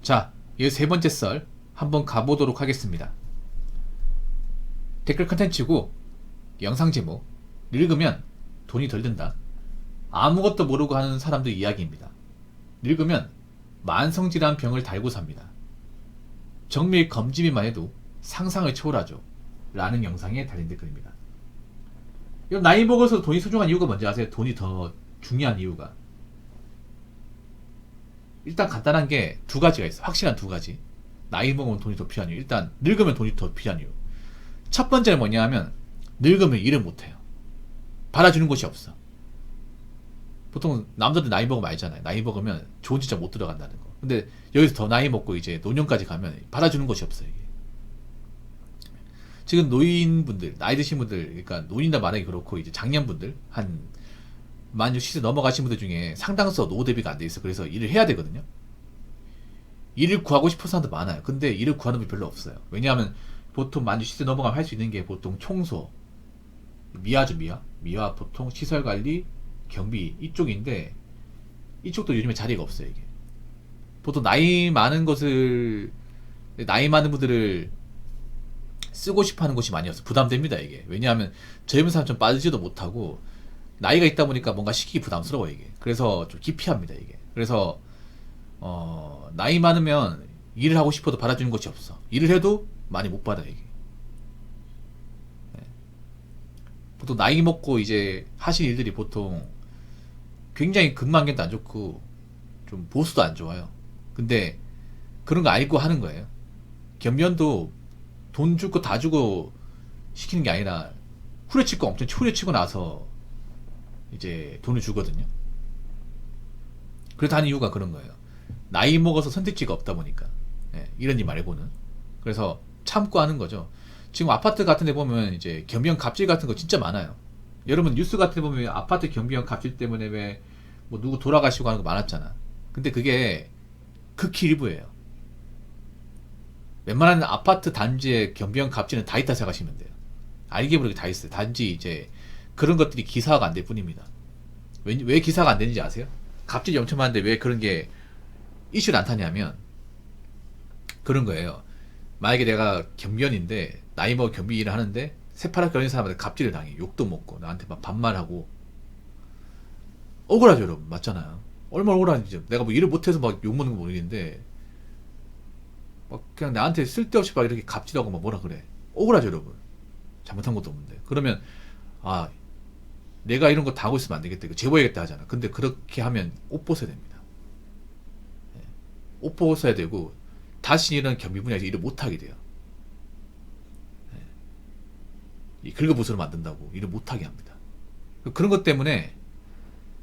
자, 이 세 번째 썰 한번 가보도록 하겠습니다. 댓글 컨텐츠고 영상 제목 늙으면 돈이 덜 든다. 아무것도 모르고 하는 사람들 이야기입니다. 늙으면 만성질환 병을 달고 삽니다. 정밀 검진비만 해도 상상을 초월하죠. 라는 영상에 달린 댓글입니다. 이건 나이 먹어서 돈이 소중한 이유가 뭔지 아세요? 돈이 더 중요한 이유가. 일단 간단한 게 두 가지가 있어. 확실한 두 가지. 나이 먹으면 돈이 더 필요한 이유. 일단 늙으면 돈이 더 필요한 이유. 첫 번째는 뭐냐 하면 늙으면 일을 못해요. 받아주는 곳이 없어. 보통 남자들 나이 먹으면 알잖아요. 나이 먹으면 좋은 직장 못 들어간다는 거. 근데 여기서 더 나이 먹고 이제 노년까지 가면 받아주는 곳이 없어요. 이게. 지금 노인분들, 나이 드신 분들, 그러니까 노인이나 말하기 그렇고 이제 장년분들 한 만 60세 넘어가신 분들 중에 상당수 노후 대비가 안 돼 있어. 그래서 일을 해야 되거든요. 일을 구하고 싶은 사람도 많아요. 근데 일을 구하는 분 별로 없어요. 왜냐하면 보통 만 60세 넘어가면 할 수 있는 게 보통 청소, 미화죠, 미화 보통 시설 관리, 경비 이쪽인데 이쪽도 요즘에 자리가 없어요. 이게 보통 나이 많은 분들을 쓰고 싶어하는 곳이 많이 없어. 부담됩니다 이게. 왜냐하면 젊은 사람 좀 빠지지도 못하고 나이가 있다 보니까 뭔가 시키기 부담스러워 이게. 그래서 좀 기피합니다 이게. 그래서 나이 많으면 일을 하고 싶어도 받아주는 곳이 없어. 일을 해도 많이 못 받아 이게. 네. 보통 나이 먹고 이제 하실 일들이 보통 굉장히 근만경도 안 좋고 좀 보수도 안 좋아요. 근데 그런 거 알고 하는 거예요. 겸연도 돈 줄 거 다 주고 시키는 게 아니라 후려칠 거 엄청 후려치고 나서 이제 돈을 주거든요. 그래서 하는 이유가 그런 거예요. 나이 먹어서 선택지가 없다 보니까. 예, 이런 일 말고는. 그래서 참고 하는 거죠. 지금 아파트 같은 데 보면 이제 겸비형 갑질 같은 거 진짜 많아요. 여러분 뉴스 같은 데 보면 아파트 겸비형 갑질 때문에 왜 뭐 누구 돌아가시고 하는 거 많았잖아. 근데 그게 극히 일부예요. 웬만한 아파트 단지의 겸비형 갑질은 다 있다 생각하시면 돼요. 알게 모르게 다 있어요. 단지 이제 그런 것들이 기사화가 안 될 뿐입니다. 왜 기사가 안 되는지 아세요? 갑질이 엄청 많은데 왜 그런 게 이슈를 안 타냐면 그런 거예요. 만약에 내가 경비원인데 나이 먹어 경비 일을 하는데 새파랗게 걸린 사람한테 갑질을 당해. 욕도 먹고 나한테 막 반말하고 억울하죠 여러분. 맞잖아요. 얼마나 억울한지. 내가 뭐 일을 못해서 막 욕먹는 거 모르겠는데 막 그냥 나한테 쓸데없이 막 이렇게 갑질하고 막 뭐라 그래. 억울하죠 여러분. 잘못한 것도 없는데. 그러면 아 내가 이런 거 당하고 있으면 안 되겠다. 이거 제보해야겠다 하잖아. 근데 그렇게 하면 옷 벗어야 됩니다. 옷 벗어야 되고 다시 이런 경비 분야에서 일을 못하게 돼요. 이 긁어부스로 만든다고 일을 못하게 합니다. 그런 것 때문에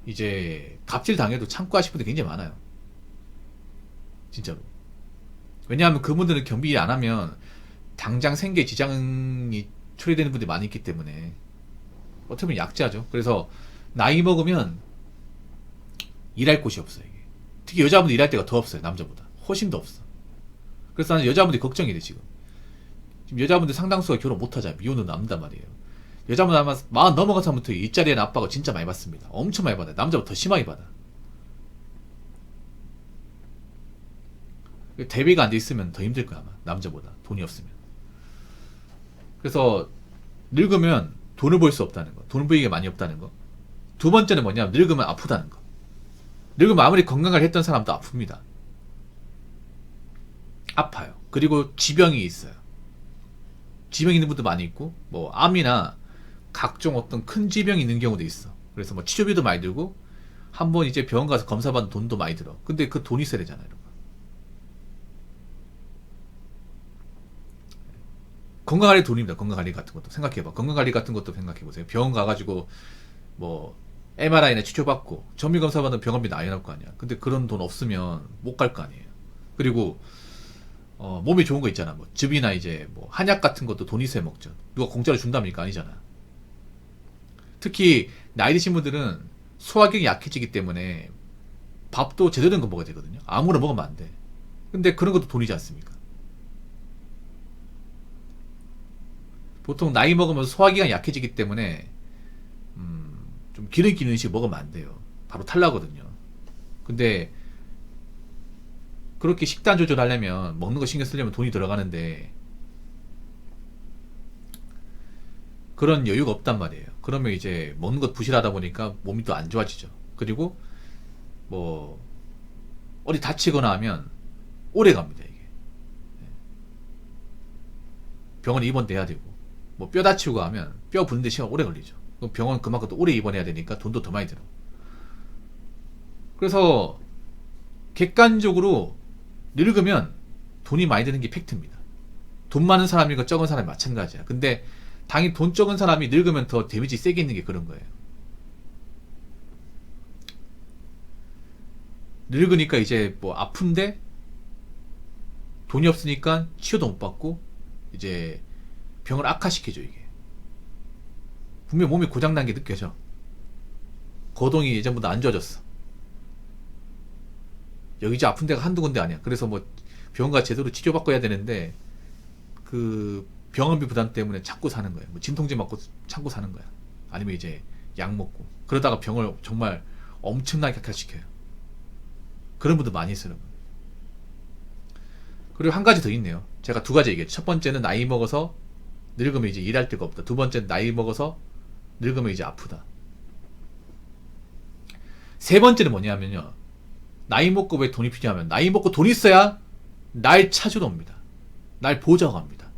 이제 갑질 당해도 참고 하실 분들이 굉장히 많아요. 진짜로. 왜냐하면 그분들은 경비 일 안 하면 당장 생계에 지장이 초래되는 분들이 많이 있기 때문에 어떻게 보면 약자죠. 그래서 나이 먹으면 일할 곳이 없어요. 이게. 특히 여자분들 일할 때가 더 없어요. 남자보다. 훨씬 더 없어. 그래서 나는 여자분들이 걱정이 돼 지금. 지금 여자분들 상당수가 결혼 못하잖아요. 미혼은 남는단 말이에요. 여자분들 아마 40 넘어간 사람부터 일자리에 압박을 진짜 많이 받습니다. 엄청 많이 받아요. 남자보다 더 심하게 받아. 대비가 안 돼 있으면 더 힘들 거야 아마. 남자보다 돈이 없으면. 그래서 늙으면 돈을 벌 수 없다는 거. 돈을 벌기가 많이 없다는 거. 두 번째는 뭐냐면 늙으면 아프다는 거. 늙으면 아무리 건강을 했던 사람도 아픕니다. 아파요. 그리고 지병이 있어요. 지병 있는 분도 많이 있고 뭐 암이나 각종 어떤 큰 지병이 있는 경우도 있어. 그래서 뭐 치료비도 많이 들고 한번 이제 병원 가서 검사받는 돈도 많이 들어. 근데 그 돈이 있어야 되잖아요. 건강관리 돈입니다. 건강관리 같은 것도 생각해봐. 건강관리 같은 것도 생각해보세요. 병원 가가지고 뭐 MRI나 치료받고 정밀검사 받는 병원비 나이 나올 거 아니야. 근데 그런 돈 없으면 못 갈 거 아니에요. 그리고 몸에 좋은 거 있잖아. 뭐 즙이나 이제 뭐 한약 같은 것도 돈 있어야 먹죠. 누가 공짜로 준답니까? 아니잖아. 특히 나이 드신 분들은 소화경이 약해지기 때문에 밥도 제대로 된 거 먹어야 되거든요. 아무거나 먹으면 안 돼. 근데 그런 것도 돈이지 않습니까? 보통 나이 먹으면 소화기가 약해지기 때문에 좀 기름기 있는 음식 먹으면 안 돼요. 바로 탈나거든요. 근데 그렇게 식단 조절하려면 먹는 거 신경 쓰려면 돈이 들어가는데 그런 여유가 없단 말이에요. 그러면 이제 먹는 것 부실하다 보니까 몸이 또 안 좋아지죠. 그리고 뭐 어디 다치거나 하면 오래 갑니다 이게. 병원에 입원돼야 되고 뭐 뼈 다치고 하면 뼈 부는데 시간 오래 걸리죠. 그럼 병원 그만큼 또 오래 입원해야 되니까 돈도 더 많이 들어. 그래서 객관적으로 늙으면 돈이 많이 드는 게 팩트입니다. 돈 많은 사람이고 적은 사람이 마찬가지야. 근데 당연히 돈 적은 사람이 늙으면 더 데미지 세게 있는 게 그런 거예요. 늙으니까 이제 뭐 아픈데 돈이 없으니까 치료도 못 받고 이제 병을 악화시키죠 이게. 분명 몸이 고장난 게 느껴져. 거동이 예전보다 안 좋아졌어. 여기 이제 아픈 데가 한두 군데 아니야. 그래서 뭐 병원가 제대로 치료받고 해야 되는데 그 병원비 부담 때문에 참고 사는 거야. 뭐 진통제 맞고 참고 사는 거야. 아니면 이제 약 먹고 그러다가 병을 정말 엄청나게 악화시켜요. 그런 분들 많이 있어요. 그리고 한 가지 더 있네요. 제가 두 가지 얘기했죠. 첫 번째는 나이 먹어서 늙으면 이제 일할 데가 없다. 두 번째는 나이 먹어서 늙으면 이제 아프다. 세 번째는 뭐냐면요. 나이 먹고 왜 돈이 필요하면 나이 먹고 돈 있어야 날 찾으러 옵니다. 날 보자고 합니다.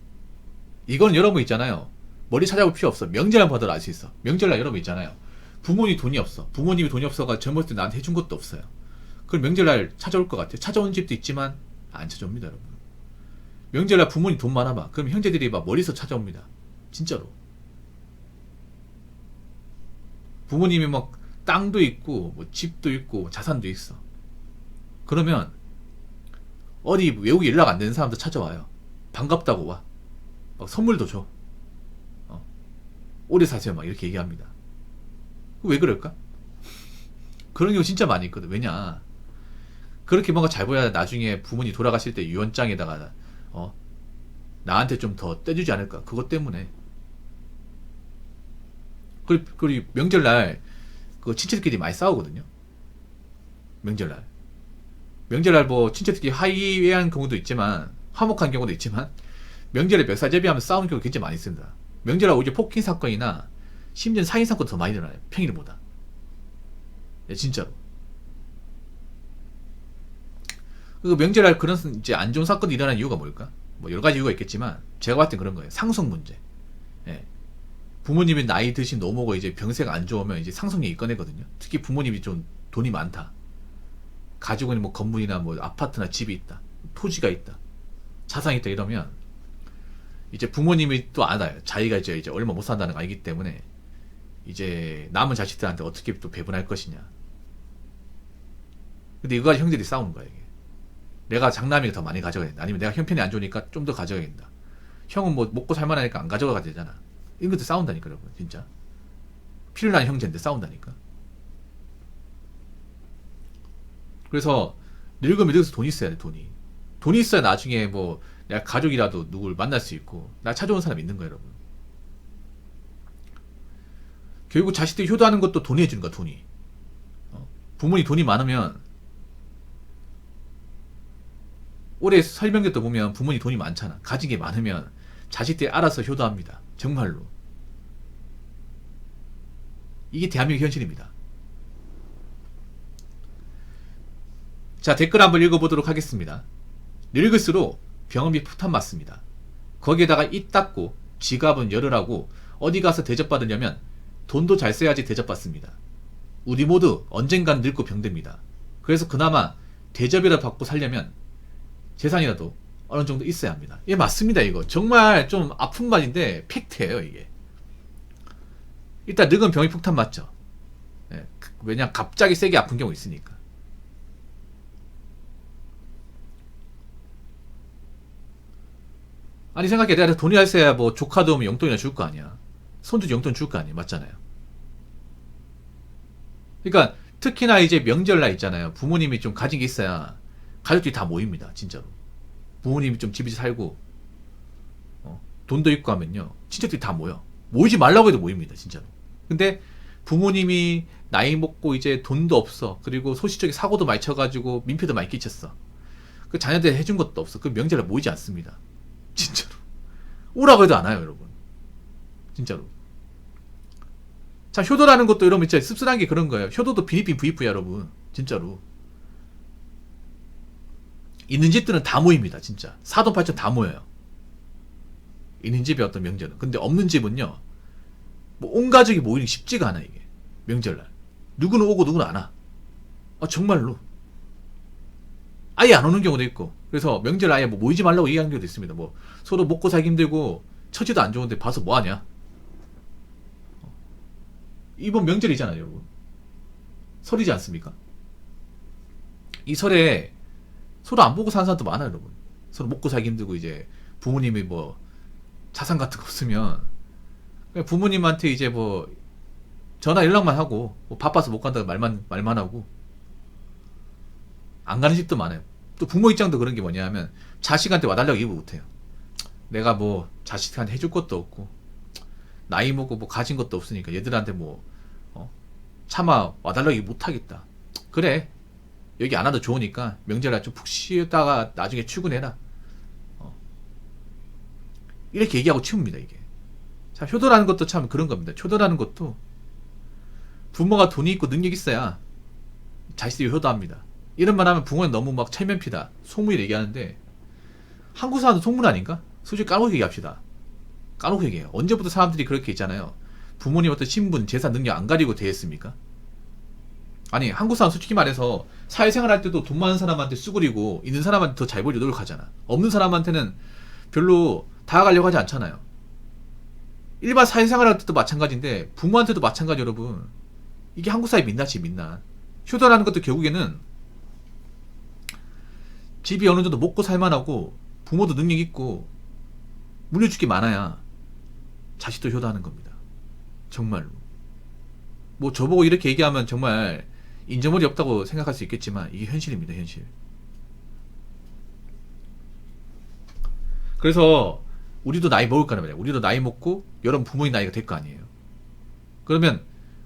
이건 여러분 있잖아요. 머리 찾아볼 필요 없어. 명절날 봐도 알 수 있어. 명절날 여러분 있잖아요. 부모님이 돈이 없어. 부모님이 돈이 없어가 젊었을 때 나한테 해준 것도 없어요. 그럼 명절날 찾아올 것 같아요. 찾아온 집도 있지만 안 찾아옵니다, 여러분. 명절날 부모님 돈 많아봐. 그럼 형제들이 막 머리서 찾아옵니다. 진짜로. 부모님이 막 땅도 있고 뭐 집도 있고 자산도 있어. 그러면 어디 외국에 연락 안 되는 사람도 찾아와요. 반갑다고 와. 막 선물도 줘. 오래 사세요. 막 이렇게 얘기합니다. 왜 그럴까? 그런 경우 진짜 많이 있거든. 왜냐? 그렇게 뭔가 잘 보여야 나중에 부모님 돌아가실 때 유언장에다가 나한테 좀 더 떼주지 않을까? 그것 때문에. 그리고 명절날 그 친척들끼리 많이 싸우거든요. 명절날 뭐 친척들끼리 화해한 경우도 있지만 화목한 경우도 있지만 명절에 멱살잡이하면서 싸우는 경우 굉장히 많이 있습니다. 명절날 오히려 폭행 사건이나 심지어 살인 사건 더 많이 일어나요. 평일보다. 네, 진짜로. 그 명절날 그런 이제 안 좋은 사건이 일어나는 이유가 뭘까? 뭐 여러 가지 이유가 있겠지만 제가 봤을 땐 그런 거예요. 상속 문제. 예. 부모님이 나이 드신 노모가 이제 병세가 안 좋으면 이제 상속력이 꺼내거든요. 특히 부모님이 좀 돈이 많다. 가지고 있는 뭐 건물이나 뭐 아파트나 집이 있다. 토지가 있다. 자산이 있다 이러면 이제 부모님이 또 알아요. 자기가 이제 얼마 못 산다는 거 알기 때문에 이제 남은 자식들한테 어떻게 또 배분할 것이냐. 근데 이거 가지고 형들이 싸우는 거야, 이게. 내가 장남이가 더 많이 가져가야 된다. 아니면 내가 형편이 안 좋으니까 좀 더 가져가야 된다. 형은 뭐 먹고 살만하니까 안 가져가야 되잖아. 이런 것도 싸운다니까, 여러분. 진짜. 피를 난 형제인데 싸운다니까. 그래서 늙으면 늙어서 돈이 있어야 돼, 돈이. 돈이 있어야 나중에 뭐 내가 가족이라도 누굴 만날 수 있고 나 찾아오는 사람 있는 거야, 여러분. 결국 자식들이 효도하는 것도 돈이 해주는 거야, 돈이. 부모님 돈이 많으면 올해 설명회 때 보면 부모님 돈이 많잖아. 가진 게 많으면 자식들이 알아서 효도합니다. 정말로. 이게 대한민국 현실입니다. 자, 댓글 한번 읽어보도록 하겠습니다. 늙을수록 병원비 폭탄 맞습니다. 거기에다가 입 닫고 지갑은 열으라고 어디 가서 대접받으려면 돈도 잘 써야지 대접받습니다. 우리 모두 언젠간 늙고 병듭니다. 그래서 그나마 대접이라도 받고 살려면 재산이라도 어느 정도 있어야 합니다. 예, 맞습니다. 이거 정말 좀 아픈 말인데 팩트예요, 이게. 일단 늙은 병이 폭탄 맞죠. 예, 왜냐 갑자기 세게 아픈 경우 있으니까. 아니 생각해, 내가 돈이 있어야 뭐 조카도 오면 용돈이나 줄 거 아니야. 손주도 용돈 줄 거 아니야. 맞잖아요. 그러니까 특히나 이제 명절날 있잖아요. 부모님이 좀 가진 게 있어야 가족들이 다 모입니다. 진짜로. 부모님이 좀 집에 살고 돈도 있고 하면요. 친척들이 다 모여. 모이지 말라고 해도 모입니다. 진짜로. 근데 부모님이 나이 먹고 이제 돈도 없어. 그리고 소시적인 사고도 많이 쳐가지고 민폐도 많이 끼쳤어. 그 자녀들 해준 것도 없어. 그 명절에 모이지 않습니다. 진짜로. 오라고 해도 안 와요, 여러분. 진짜로. 자, 효도라는 것도 여러분 진짜 씁쓸한 게 그런 거예요. 효도도 비니핀 VF야, 여러분. 진짜로. 있는 집들은 다 모입니다, 진짜. 사돈팔촌 다 모여요. 있는 집의 어떤 명절은. 근데 없는 집은요, 뭐 온 가족이 모이기 쉽지가 않아, 이게. 명절날. 누구는 오고 누구는 안 와. 정말로. 아예 안 오는 경우도 있고. 그래서 명절 아예 뭐 모이지 말라고 얘기하는 경우도 있습니다. 뭐 서로 먹고 살기 힘들고 처지도 안 좋은데 봐서 뭐 하냐. 이번 명절이잖아요, 여러분. 설이지 않습니까? 이 설에 서로 안 보고 사는 사람도 많아요, 여러분. 서로 먹고 살기 힘들고 이제 부모님이 뭐 자산 같은 거 없으면 그냥 부모님한테 이제 뭐 전화 연락만 하고 뭐 바빠서 못 간다고 말만 하고 안 가는 집도 많아요. 또 부모 입장도 그런 게 뭐냐면 자식한테 와달라고 얘기 못해요. 내가 뭐 자식한테 해줄 것도 없고 나이 먹고 뭐 가진 것도 없으니까 얘들한테 뭐 차마 와달라고 얘기 못하겠다. 그래, 여기 안 와도 좋으니까 명절날 좀 푹 쉬다가 나중에 출근해라. 이렇게 얘기하고 치웁니다, 이게. 자, 효도라는 것도 참 그런 겁니다. 효도라는 것도 부모가 돈이 있고 능력 있어야 자식들이 효도합니다. 이런 말 하면 부모는 너무 막 철면피다, 속물 얘기하는데 한국 사람도 속물 아닌가? 솔직히 까놓고 얘기합시다. 까놓고 얘기해요. 언제부터 사람들이 그렇게 있잖아요. 부모님 어떤 신분, 재산, 능력 안 가리고 대했습니까? 아니, 한국 사람 솔직히 말해서 사회생활 할 때도 돈 많은 사람한테 쑥그리고 있는 사람한테 더 잘 보려고 노력하잖아. 없는 사람한테는 별로 다가가려고 하지 않잖아요. 일반 사회생활 할 때도 마찬가지인데 부모한테도 마찬가지, 여러분. 이게 한국 사회 민낯이 민낯. 효도라는 것도 결국에는 집이 어느 정도 먹고 살만하고 부모도 능력 있고 물려줄 게 많아야 자식도 효도하는 겁니다. 정말로. 뭐 저보고 이렇게 얘기하면 정말 인정머리 없다고 생각할 수 있겠지만 이게 현실입니다, 현실. 그래서 우리도 나이 먹을 거란 말이에요. 우리도 나이 먹고 여러분 부모님 나이가 될 거 아니에요. 그러면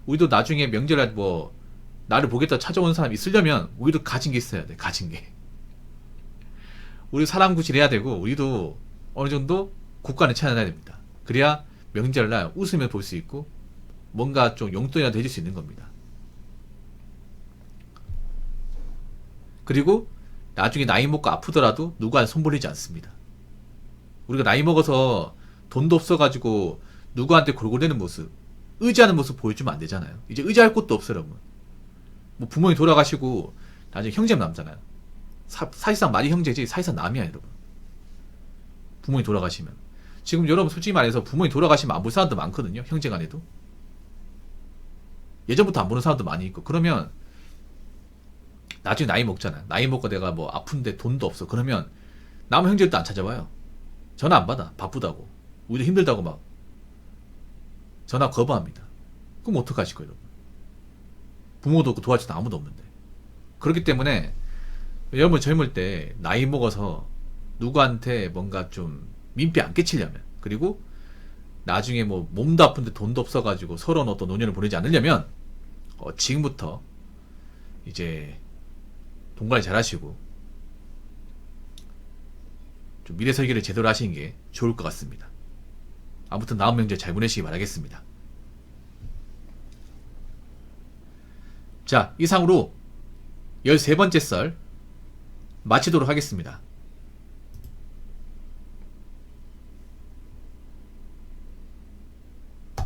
우리도 나중에 명절에 뭐 나를 보겠다 찾아오는 사람이 있으려면 우리도 가진 게 있어야 돼. 가진 게. 우리 사람 구실해야 되고 우리도 어느 정도 국간을 찾아내야 됩니다. 그래야 명절날 웃으며 볼 수 있고 뭔가 좀 용돈이라도 해줄 수 있는 겁니다. 그리고 나중에 나이 먹고 아프더라도 누구한테 손 벌리지 않습니다. 우리가 나이 먹어서 돈도 없어가지고 누구한테 골골대는 모습, 의지하는 모습 보여주면 안 되잖아요. 이제 의지할 곳도 없어요, 여러분. 뭐 부모님 돌아가시고 나중에 형제만 남잖아요. 사실상 말이 형제지 사실상 남이야, 여러분. 부모님 돌아가시면. 지금 여러분 솔직히 말해서 부모님 돌아가시면 안 볼 사람도 많거든요, 형제간에도. 예전부터 안 보는 사람도 많이 있고. 그러면 나중에 나이 먹잖아. 나이 먹고 내가 뭐 아픈데 돈도 없어. 그러면 남은 형제들도 안 찾아와요. 전화 안 받아. 바쁘다고. 우리도 힘들다고 막 전화 거부합니다. 그럼 어떡하실 거예요, 여러분? 부모도 없고 도와줄 사람 아무도 없는데. 그렇기 때문에 여러분 젊을 때 나이 먹어서 누구한테 뭔가 좀 민폐 안 끼치려면, 그리고 나중에 뭐 몸도 아픈데 돈도 없어가지고 서러운 어떤 노년을 보내지 않으려면 지금부터 이제 돈 관리 잘 하시고 좀 미래 설계를 제대로 하시는 게 좋을 것 같습니다. 아무튼 다음 명절 잘 보내시기 바라겠습니다. 자, 이상으로 13번째 썰 마치도록 하겠습니다.